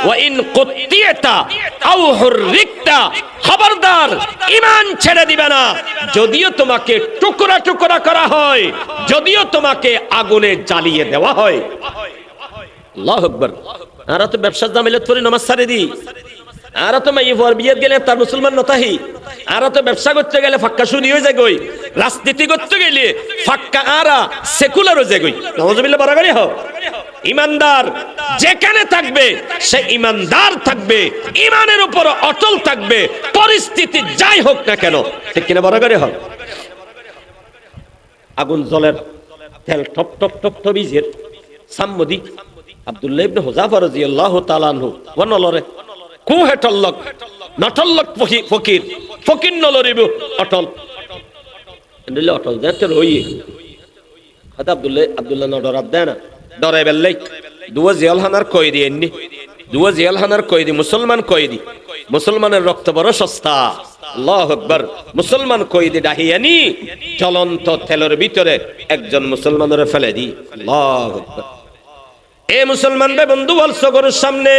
ওয়া ইন কুতিয়াতা আও হুররিকতা, খবরদার ঈমান ছেড়ে দিবে না, যদিও তোমাকে টুকরা টুকরা করা হয়, যদিও তোমাকে আগুনে জ্বালিয়ে দেওয়া হয়। আল্লাহু আকবার। আর তো ব্যবসার জামিলত করে নামাজ ছাড়ে দি, আর তো মাই ফর বিয়েত গেলে তার মুসলমান নতাহি, আর তো ব্যবসা করতে গেলে ফাক্কা শুনি হয়ে যায় গই, রাজনীতি করতে গেলে ফাক্কা আরা সেকুলার হয়ে যায় গই। নাউজুবিল্লাহ বারাকারি হও। ইমানদার যেখানে থাকবে সে ইমানদার থাকবে, ইমানের উপর অটল থাকবে, পরিস্থিতি যাই হোক না কেন, ঠিক কিনা বারাকারি হও। আগুন জলের তেল টপ টপ টপ টপ ইজের সাম্মদি আব্দুল্লাহ ইবনে হুযাফা রাদিয়াল্লাহু তাআলা আনহু ওয়ানলরে কুহে টল্লক নটল্লক ফকির, ফকির নলরিব অটল এন্ডলে অটল যেতে রইয়ে আদা আব্দুল্লাহ নডর আবদানা ডরে বেল্লাই দুয়া জিয়ালহানার কয়দি এন্নি, দুয়া জিয়ালহানার কয়দি মুসলমান কয়দি, মুসলমানের রক্ত বড় সস্তা। আল্লাহু আকবার। মুসলমান কয়দি ডাহিয়ানি চলন্ত তেলের ভিতরে একজন মুসলমানের ফেলে দি। আল্লাহু আকবার। এ মুসলমান বে বন্ধু বলছো গরুর সামনে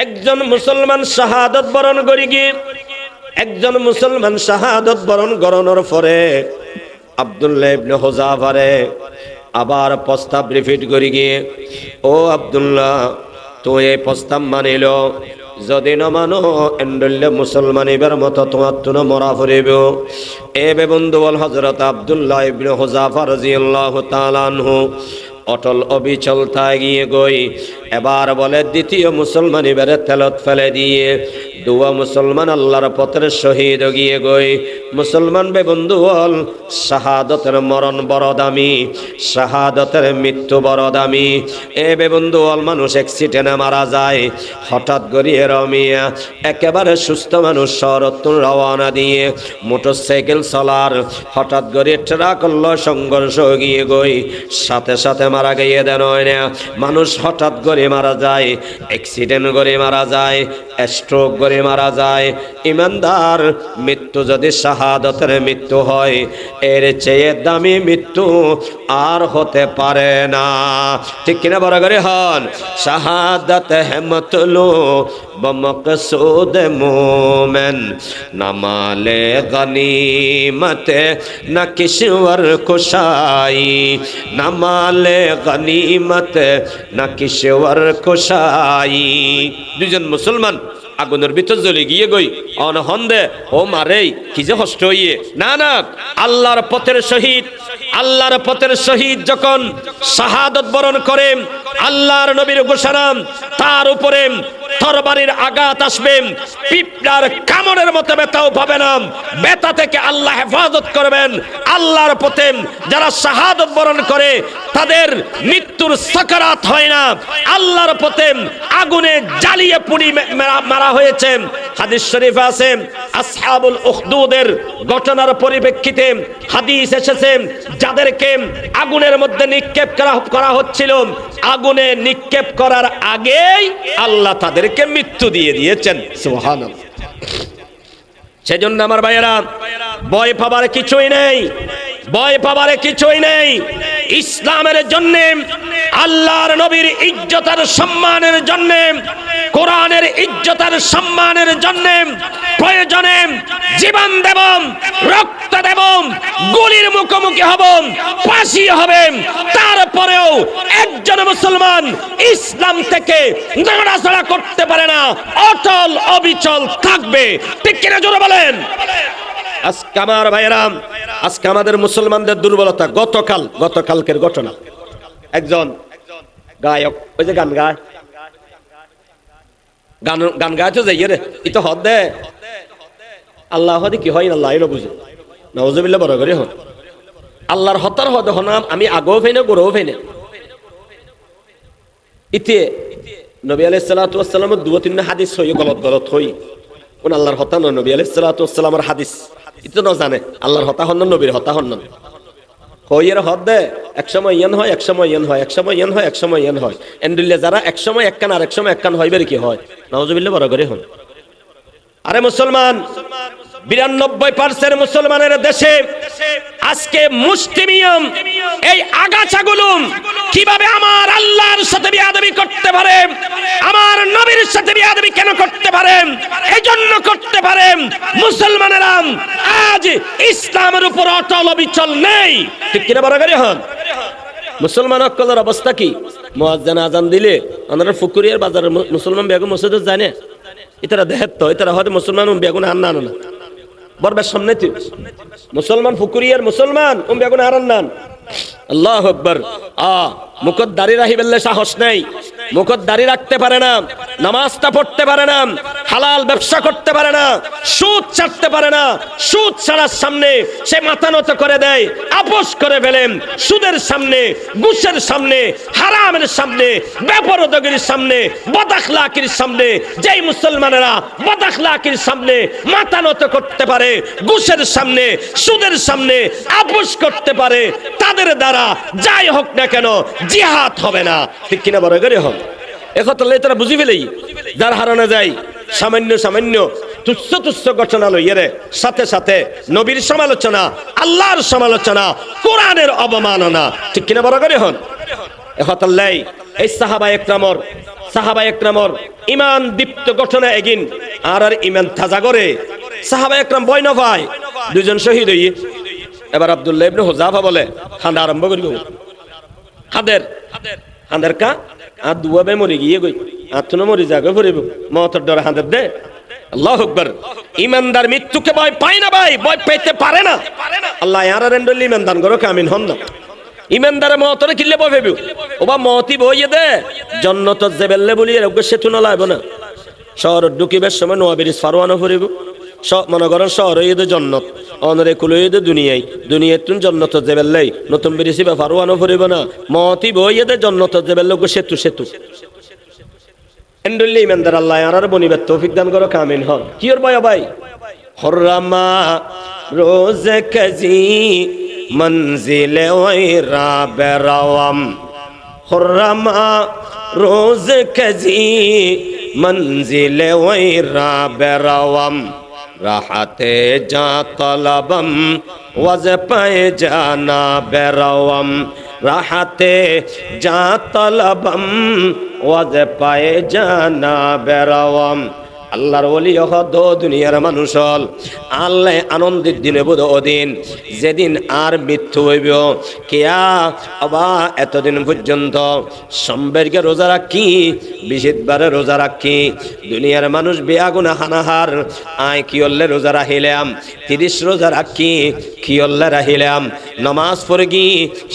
একজন মুসলমান শাহাদাত বরণ করি গিয়ে, একজন মুসলমান শাহাদাত বরণ করানোর পরে আব্দুল্লাহ ইবনে হুযাফারে আবার প্রস্তাব রিপিট করি গিয়ে, ও আব্দুল্লাহ তুই এই প্রস্তাব মানিল, যদি না মানো এন্ডলে মুসলমান এবার মতো তোমার তুনো মরা ফুরিব। এ বে বন্ধু বল হযরত আব্দুল্লাহ ইবনে হুযাফা রাদিয়াল্লাহু তাআলা আনহু অটল অবিচল গিয়ে গই এবার বলে দ্বিতীয় মুসলমান এবারে তেলত ফেলে দিয়ে দুয়া মুসলমান আল্লাহর পথের শহীদ গিয়ে গই। মুসলমান বে বন্ধু বল শাহাদতের মরণ বড় দামি, শাহাদতের মৃত্যু বড় দামি। এ বে বন্ধু বল মানুষ অ্যাক্সিডেন্টে মারা যায়, হঠাৎ গড়িয়ে রমিয়া একেবারে সুস্থ মানুষ শহরতুন রওনা দিয়ে মোটরসাইকেল চলার, হঠাৎ গড়িয়ে ট্রাক সংঘর্ষ গিয়ে গই সাথে সাথে মারা গিয়ে দেন হয় না। মানুষ হঠাৎ করে মারা যায়, অ্যাক্সিডেন্ট করে মারা যায়, স্ট্রোক করে মারা যায়। ইমানদার মৃত্যু যদি শাহাদাতের মৃত্যু হয়, এর চেয়ে দামি মৃত্যু আর হতে পারে না। ঠিক কিনা বড় করে হন? শাহাদাত হেমতলু বমকসুদ মোমেন, নমালে গনিমতে না কিশোর কুশাই, নমালে গনিমতে না কিশোর কুশাই। দুজন মুসলমান আগুনের ভিতর জ্বলে গিয়ে গই অনহন্দে ও মারে কি যে কষ্ট হইয়ে। না না, আল্লাহর পথের শহীদ, আল্লাহর পথের শহীদ যখন শাহাদত বরণ করে, আল্লাহর নবীর ঘোষণা তার উপরে তরবারির আঘাত আসবে, পিঁপড়ার কামড়ের মতো ব্যথাও পাবে না। ব্যথা থেকে আল্লাহ হেফাজত করবেন। আল্লাহর পথে যারা শাহাদত বরণ করে তাদের মৃত্যুর সাকারাত হয় না। আল্লাহর পথে আগুনে জ্বালিয়ে পুড়ি মারা হয়েছে। হাদিস শরীফে আছে, আসহাবুল উখদুদের ঘটনার পরিপ্রেক্ষিতে হাদিস এসেছে, যাদেরকে আগুনের মধ্যে নিক্ষেপ করা হচ্ছিল, আগুনে নিক্ষেপ করার আগেই আল্লাহ তাদেরকে মৃত্যু দিয়ে দিয়েছেন। সুবহানাল্লাহ। সেজন্য আমার ভাইয়েরা, ভয় পাবার কিছুই নেই, ভয় পাবার কিছুই নেই। ইসলামের জন্য, আল্লাহর নবীর ইজ্জত আর সম্মানের জন্য, কোরআনের ইজ্জত আর সম্মানের জন্য প্রয়োজনে জীবন দেব, রক্ত দেব, গুলির মুখোমুখি হব, ফাঁসি হবে, তারপরেও একজন মুসলমান ইসলাম থেকে নড়াচড়া করতে পারে না, অটল অবিচল থাকবে। ঠিক কিনা জোরে বলেন? আজকে আমার ভাইয়েরা, আজকে আমাদের মুসলমানদের দুর্বলতা। গতকালকের ঘটনা, একজন গায়ক, ওই যে গান গায়, গান গায় তো যাই রে, ই তো হদ দে আল্লাহ হদি কি হয় না, আল্লাহ এলো বুঝে নওয়াজুবিল্লাহ বড় করে হন। আল্লাহর হতার হদ হনাম আমি আগেও ফেনে গোড়াও ফেনে। ইতে নবী আলাইহিস সালাতু ওয়াস সালামের দুই তিন হাদিস হই গলত হই, কোন আল্লাহর হতা নয়। নবী আলাইহিস সালাতু ওয়াস সালামের হাদিস ইতো না জানে আল্লাহর হতা হন না, নবীর হতা হন না। হইয়ের হদ দে এক সময় ইয়ান হয়, এক সময় ইয়ান হয়, এক সময় ইয়ান হয়, এক সময় ইয়ান হয়। এন্ডুল্লে যারা এক সময় এক কান আর এক সময় এক কান হইবে কি হয়, নাউজুবিল্লাহ বড় করে হন। আরে মুসলমান, 92% মুসলমানের দেশে আজকে মুসলিমিয়াম এই আগাছাগুলো কিভাবে আমার আল্লাহর সাথে বিয়াদবি করতে পারে, আমার নবীর সাথে বিয়াদবি কেন করতে পারে? এই জন্য করতে পারে মুসলমানেরা আজ ইসলামের উপর অটল অবিচল নেই। ঠিক কিনা বড় করে হন? মুসলমান অকলের অবস্থা কি? মুয়াজ্জিন আজান দিলে আমরা ফুকুরিয়ার বাজারের মুসলমান বেগম মসজিদে জানে, ইতারা দেহের তো ইতারা হয়তো মুসলমান বেগুন আন্না না বরবের সামনে তুই মুসলমান ফুকুরিয়ার মুসলমান বেগুন হারান্নান। আল্লাহু আকবার। মুখত দাড়ি রাখি বললে সাহস নেই, মুখত দাড়ি রাখতে পারে না, নামাজটা পড়তে পারে না, হালাল ব্যবসা করতে পারে না, সুদ ছাড়তে পারে না। সুদ ছাড়ার সামনে সে মাথা নত করে দেয়, আপোষ করে ফেলেন। সুদের সামনে, ঘুষের সামনে, হারামের সামনে, বেপরদগির সামনে, বদাখলাকির সামনে যেই মুসলমানেরা বদাখলাকির সামনে মাথা নত করতে পারে, ঘুষের সামনে, সুদের সামনে আপোষ করতে পারে, তাদের দ্বারা যাই হোক না কেন জিহাদ হবে না। ঠিক কিনা বড় করে হোক? এখন তারা বুঝি ফেলেই যার হারানো যায় সামান্য সামান্য তুচ্ছ তুচ্ছ ঘটনা লইয়ে সাথে সাথে নবীর সমালোচনা, আল্লাহর সমালোচনা, কোরআনের অবমাননা। ঠিক কিনা বড় করে হন? এখন এই সাহাবা একরামর ইমান দীপ্ত ঘটনা এগিন আর ইমান তাজা করে সাহাবা একরাম বয় না ভাই দুজন শহীদ হই। এবার আব্দুল্লাহ ইবনে হুযাফা বলে খান্দা আরম্ভ করিব। হাঁদের কা আর দুয়াবে মরে গিয়ে গই আত্মন মরি যাগে ফুরিব মতর ডরে হাঁদের দে। আল্লাহু আকবার। ইমানদার মৃত্যুকে ভয় পায় না ভাই, ভয় পেতে পারে না। আল্লাহ ইয়ারা রেন্ডল ইমানদার গরো কামিন হন না। ইমানদারে মতরে কিল্লে বই ফেবু ওবা মতি বইয়ে দে জান্নাত জেবেললে বলি এরকম সেতু না লাইব না। শহর ঢুকিবার সময় নোয়াবিরিস ফারওয়ানা ফুরিব। মনে করেন শহর হইয়ে দে জন্নত, অনরে কুলইয়ে দে দুনিয়ায়, দুনিয়ায় তুন জন্নত জেবেললাই নতুন বিরিসি বা ফারওয়ানা ফুরিব না। মতি বইয়ে দে জন্নত জেবেললে সেতু সেতু এন্ডুল্লি ইমানদার আল্লাহ আর বনিবার তৌফিক দান করো কামিন হন। কি ওর ভয় ভাই? হররামা রোজ কাজি মঞ্জিলে ওইরা বেরাওয়াম, হররামা রোজ কাজি मंजिले वही राबरवम राहते जा तलबम वज पाए जाना बेरवम राहते जा तलबम वज पाए जाना बेरवम আল্লাহর ওলি হদ দুনিয়ার মানুষ হল আল্লাহ আনন্দের দিনে বোধ ওদিন যেদিন আর মৃত্যু হইব কেয়া আবা এতদিন পর্যন্ত সম্পর্কে রোজা রাখি বিশেষবারে রোজা রাখি দুনিয়ার মানুষ বেয়াগুনা হানাহার আয় কি হল্লে রোজা রাখিলাম 30 রোজা রাখি কি হল্লে রাখিলাম নামাজ পড়ে গি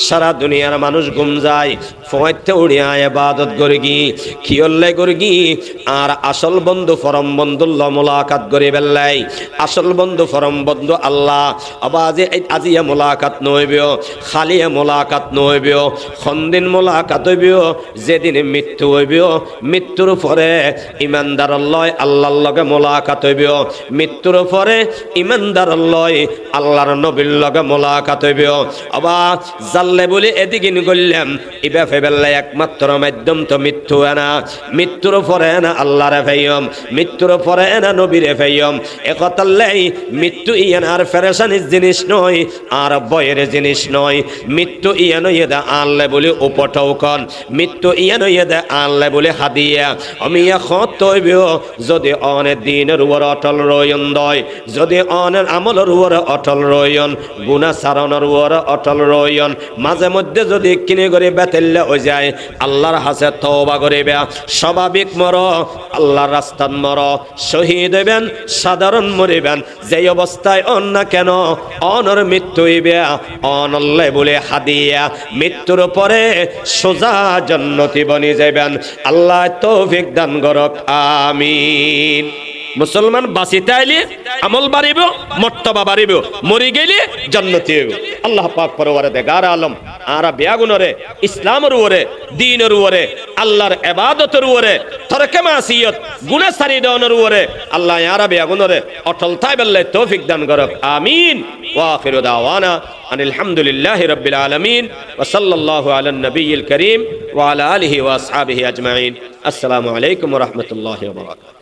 সারা দুনিয়ার মানুষ ঘুম যায় ফয়তে উড়িয়া ইবাদত করে গি কি হল্লে করে গি আর আসল বন্ধু ফরম বন্ধুল্লাহ মুলাকাত করে বেল্লাই আসল বন্ধু ফরম বন্ধু আল্লাহ আবাজে আজিয়া মুলাকাত নইবিও খালিয়া মুলাকাত নইবিও খন্দিন মুলাকাত হইবিও যেদিন মৃত্যু হইবিও মৃত্যুর পরে ইমানদার আল্লাহর লগে মুলাকাত হইবিও মৃত্যুর পরে ইমানদার আল্লাহর নবীর লগে মুলাকাত হইবিও আবা জাল্লে বলে এদিকে গল্লাম ইবা ফেবেল্লাই একমাত্র মাধ্যম তো মৃত্যু না মৃত্যুর পরে না আল্লাহর ফাইয়ম মৃত্যুর পরে না নবীরে ফাইয়ম একতাল্লাই মৃত্যু ইয়ান আর ফেরেশানির জিনিস নয় আর বয়ের জিনিস নয় মৃত্যু ইয়ান ইয়েদা আল্লাহ বলে উপটৌকন মৃত্যু ইয়ান ইয়েদা আল্লাহ বলে হাদিয়া আমি এখন তৈবিও যদি অনেক দিনের উপর অটল রয়ন দয় যদি অনেক আমলের উপর অটল রয়ন গুনাহ সারণের উপর অটল রয়ন মাঝে মধ্যে যদি কিনে করে বেতেল্লা হয়ে যায় আল্লাহর হাতে তওবা করিবে স্বাভাবিক মর আল্লাহর রাস্তাত মর শহীদ হইবেন সাধারণ মরিবেন যেই অবস্থায় অন্য কেন অনর মৃত্যু হইবে অনল্লে বলে হাদিয়া মৃত্যুর পরে সোজা জান্নাতি বনি যাইবেন আল্লাহ তৌফিক দান করক আমিন মুসলমান বাঁচিতে আইলে আমল বাড়িব মর্তবা বাড়িব মরি গেলে জান্নাতি হইব আল্লাহ পাক পরওয়ারদিগার আলম আরা বেয়াগুনরে ইসলামের উপরে দ্বীনের উপরে আল্লাহর ইবাদতের উপরে তরকে মাসিয়ত গুনাহ সারি দেওয়ার উপরে আল্লাহ আরা বেয়াগুনরে অটল থাইবেল্লে তৌফিক দান করক আমিন ওয়া আখিরু দাওয়ানা আনিল হামদুলিল্লাহি রাব্বিল আলামিন ওয়া সাল্লাল্লাহু আলান নবিয়্যিল কারীম ওয়া আলা আলিহি ওয়া আসহাবিহি আজমাইন আসসালামু আলাইকুম ওয়া রাহমাতুল্লাহি ওয়া বারাকাতুহু।